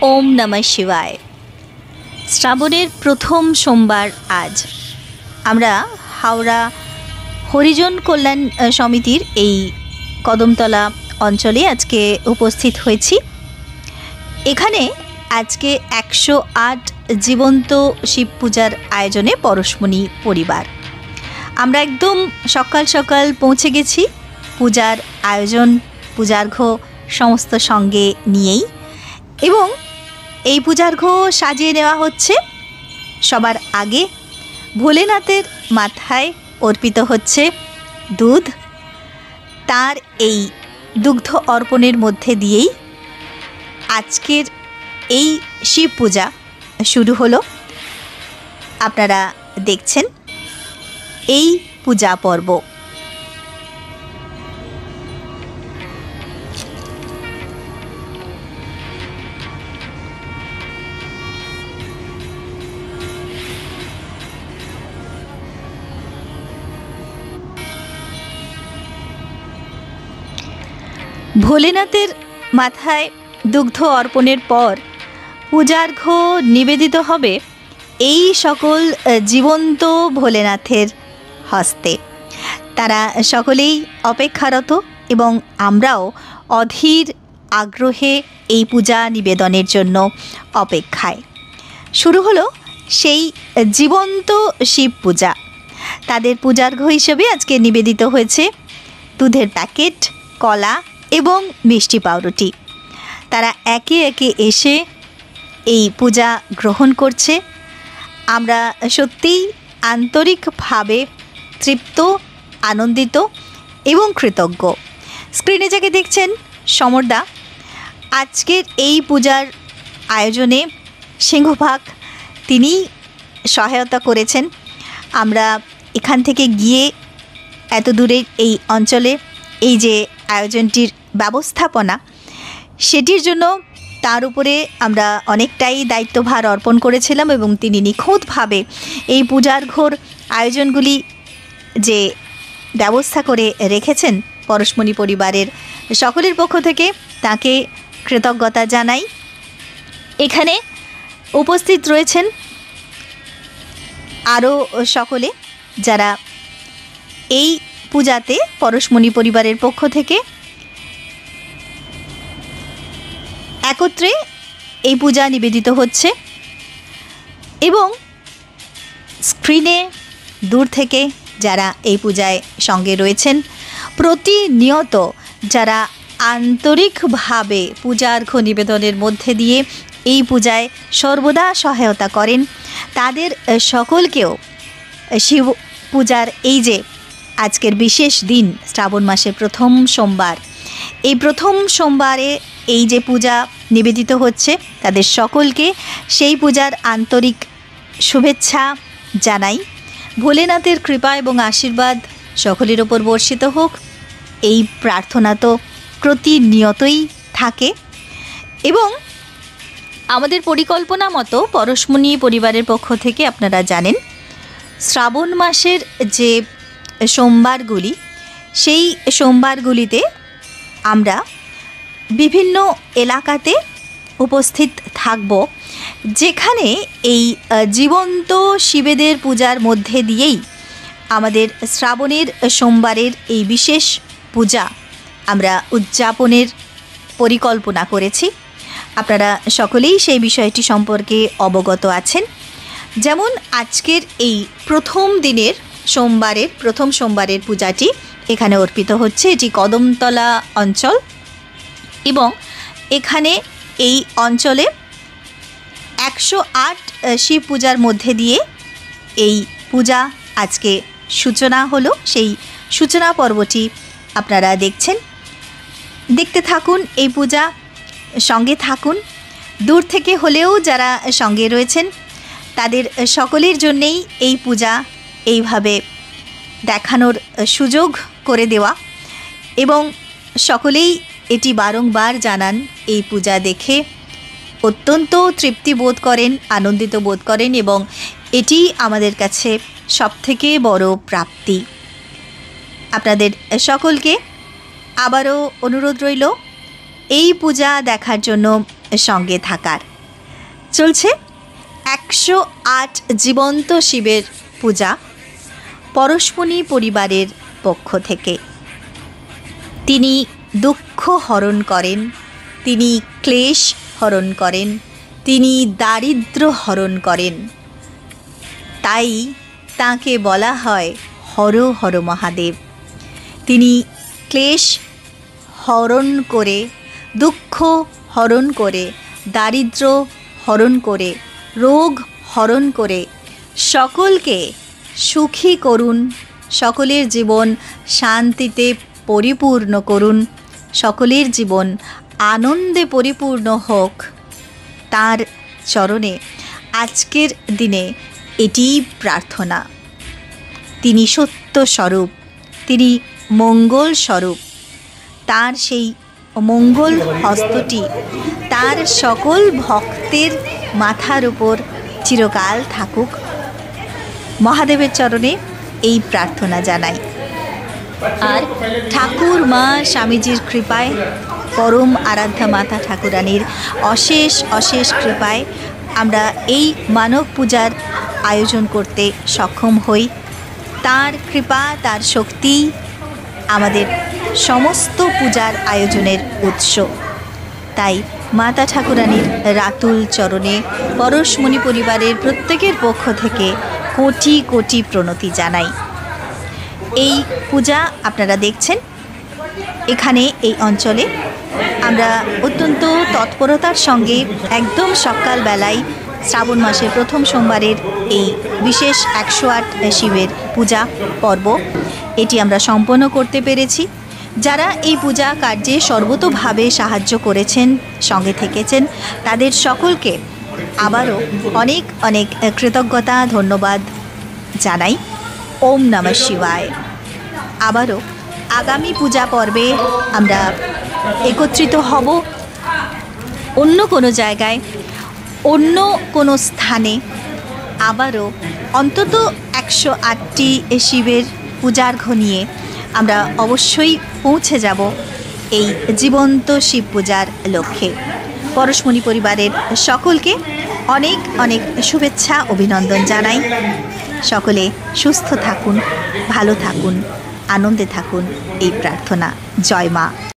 ওম নমঃ শিবায়। শ্রাবণের প্রথম সোমবার আজ আমরা হাওড়া হরিজন কল্যাণ সমিতির এই কদমতলা অঞ্চলে আজকে উপস্থিত হয়েছি। এখানে আজকে 108 জীবন্ত শিব পূজার আয়োজনে পরশমণি পরিবার। আমরা একদম সকাল সকাল পৌঁছে গেছি পূজার আয়োজন পূজার্ঘ সমস্ত সঙ্গে নিয়েই, এবং এই পূজার্ঘ সাজিয়ে নেওয়া হচ্ছে। সবার আগে ভোলেনাথের মাথায় অর্পিত হচ্ছে দুধ। তার এই দুগ্ধ অর্পণের মধ্যে দিয়েই আজকের এই শিব পূজা শুরু হলো। আপনারা দেখছেন এই পূজা পর্ব। ভোলেনাথের মাথায় দুগ্ধ অর্পণের পর পূজার্ঘ নিবেদিত হবে এই সকল জীবন্ত ভোলেনাথের হস্তে। তারা সকলেই অপেক্ষারত এবং আমরাও অধীর আগ্রহে এই পূজা নিবেদনের জন্য অপেক্ষায়। শুরু হলো সেই জীবন্ত শিব পূজা। তাদের পূজার্ঘ হিসেবে আজকে নিবেদিত হয়েছে দুধের প্যাকেট, কলা এবং মিষ্টি পাউরুটি। তারা একে একে এসে এই পূজা গ্রহণ করছে। আমরা সত্যিই আন্তরিকভাবে তৃপ্ত, আনন্দিত এবং কৃতজ্ঞ। স্ক্রিনে যাকে দেখছেন সমরদা, আজকের এই পূজার আয়োজনে সিংহভাগ তিনি সহায়তা করেছেন। আমরা এখান থেকে গিয়ে এত দূরের এই অঞ্চলে এই যে আয়োজনটির ব্যবস্থাপনা, সেটির জন্য তার উপরে আমরা অনেকটাই দায়িত্বভার অর্পণ করেছিলাম এবং তিনি নিখুঁতভাবে এই পূজার্ঘর আয়োজনগুলি যে ব্যবস্থা করে রেখেছেন পরশমণি পরিবারের সকলের পক্ষ থেকে তাকে কৃতজ্ঞতা জানাই। এখানে উপস্থিত রয়েছেন আরও সকলে যারা এই পূজাতে পরশমণি পরিবারের পক্ষ থেকে একত্রে এই পূজা নিবেদিত হচ্ছে। এবং স্ক্রিনে দূর থেকে যারা এই পূজায় সঙ্গে রয়েছেন, প্রতিনিয়ত যারা আন্তরিকভাবে পূজার্ঘ নিবেদনের মধ্যে দিয়ে এই পূজায় সর্বদা সহায়তা করেন, তাদের সকলকেও শিব পূজার এই যে আজকের বিশেষ দিন, শ্রাবণ মাসের প্রথম সোমবার, এই প্রথম সোমবারে এই যে পূজা নিবেদিত হচ্ছে, তাদের সকলকে সেই পূজার আন্তরিক শুভেচ্ছা জানাই। ভোলেনাথের কৃপা এবং আশীর্বাদ সকলের ওপর বর্ষিত হোক, এই প্রার্থনা তো প্রতিনিয়তই থাকে। এবং আমাদের পরিকল্পনা মতো পরশমণি পরিবারের পক্ষ থেকে আপনারা জানেন শ্রাবণ মাসের যে সোমবারগুলি, সেই সোমবারগুলিতে আমরা বিভিন্ন এলাকাতে উপস্থিত থাকব, যেখানে এই জীবন্ত শিবেদের পূজার মধ্যে দিয়েই আমাদের শ্রাবণের সোমবারের এই বিশেষ পূজা আমরা উদযাপনের পরিকল্পনা করেছি। আপনারা সকলেই সেই বিষয়টি সম্পর্কে অবগত আছেন। যেমন আজকের এই প্রথম দিনের সোমবারের প্রথম সোমবারের পূজাটি এখানে অর্পিত হচ্ছে। এটি কদমতলা অঞ্চল এবং এখানে এই অঞ্চলে 108 শিব পূজার মধ্যে দিয়ে এই পূজা আজকে সূচনা হলো। সেই সূচনা পর্বটি আপনারা দেখছেন। দেখতে থাকুন এই পূজা, সঙ্গে থাকুন। দূর থেকে হলেও যারা সঙ্গে রয়েছেন তাদের সকলের জন্যেই এই পূজা এইভাবে দেখানোর সুযোগ করে দেওয়া, এবং সকলেই এটি বারংবার জানান এই পূজা দেখে অত্যন্ত তৃপ্তি বোধ করেন, আনন্দিত বোধ করেন, এবং এটি আমাদের কাছে সবথেকে বড় প্রাপ্তি। আপনাদের সকলকে আবারও অনুরোধ রইল এই পূজা দেখার জন্য সঙ্গে থাকার। চলছে 108 জীবন্ত শিবের পূজা পরশমণি পরিবারের পক্ষ থেকে। তিনি দুঃখ হরণ করেন, তিনি ক্লেশ হরণ করেন, তিনি দারিদ্র্য হরণ করেন। তাই তাকে বলা হয় হর হর মহাদেব। তিনি ক্লেশ হরণ করে, দুঃখ হরণ করে, দারিদ্র্য হরণ করে, রোগ হরণ করে সকলকে সুখী করুন, সকলের জীবন শান্তিতে পরিপূর্ণ করুন, সকলের জীবন আনন্দে পরিপূর্ণ হোক। তার চরণে আজকের দিনে এটিই প্রার্থনা। তিনি সত্য স্বরূপ, তিনি মঙ্গল স্বরূপ। তার সেই মঙ্গল হস্তটি তার সকল ভক্তের মাথার উপর চিরকাল থাকুক। মহাদেবের চরণে এই প্রার্থনা জানাই। আর ঠাকুর মা স্বামীজির কৃপায়, পরম আরাধ্যা মাতা ঠাকুরানীর অশেষ অশেষ কৃপায় আমরা এই মানব পূজার আয়োজন করতে সক্ষম হই। তার কৃপা, তার শক্তি আমাদের সমস্ত পূজার আয়োজনের উৎস। তাই মাতা ঠাকুরানীর রাতুল চরণে পরশমণি পরিবারের প্রত্যেকের পক্ষ থেকে কোটি কোটি প্রণতি জানাই। এই পূজা আপনারা দেখছেন এখানে এই অঞ্চলে আমরা অত্যন্ত তৎপরতার সঙ্গে একদম সকালবেলায় শ্রাবণ মাসের প্রথম সোমবারের এই বিশেষ 108 শিবের পূজা পর্ব এটি আমরা সম্পন্ন করতে পেরেছি। যারা এই পূজা কার্যে সর্বতোভাবে সাহায্য করেছেন, সঙ্গে থেকেছেন, তাদের সকলকে আবারও অনেক অনেক কৃতজ্ঞতা, ধন্যবাদ জানাই। ওম নমঃ শিবায়। আবারও আগামী পূজা পর্বে আমরা একত্রিত হব অন্য কোনো জায়গায়, অন্য কোনো স্থানে। আবারও অন্তত 108টি শিবের পূজার্ঘ নিয়ে আমরা অবশ্যই পৌঁছে যাব এই জীবন্ত শিব পূজার লক্ষ্যে। পরশমণি পরিবারের সকলকে অনেক অনেক শুভেচ্ছা, অভিনন্দন জানাই। সকলে সুস্থ থাকুন, ভালো থাকুন, আনন্দে থাকুন, এই প্রার্থনা। জয় মা।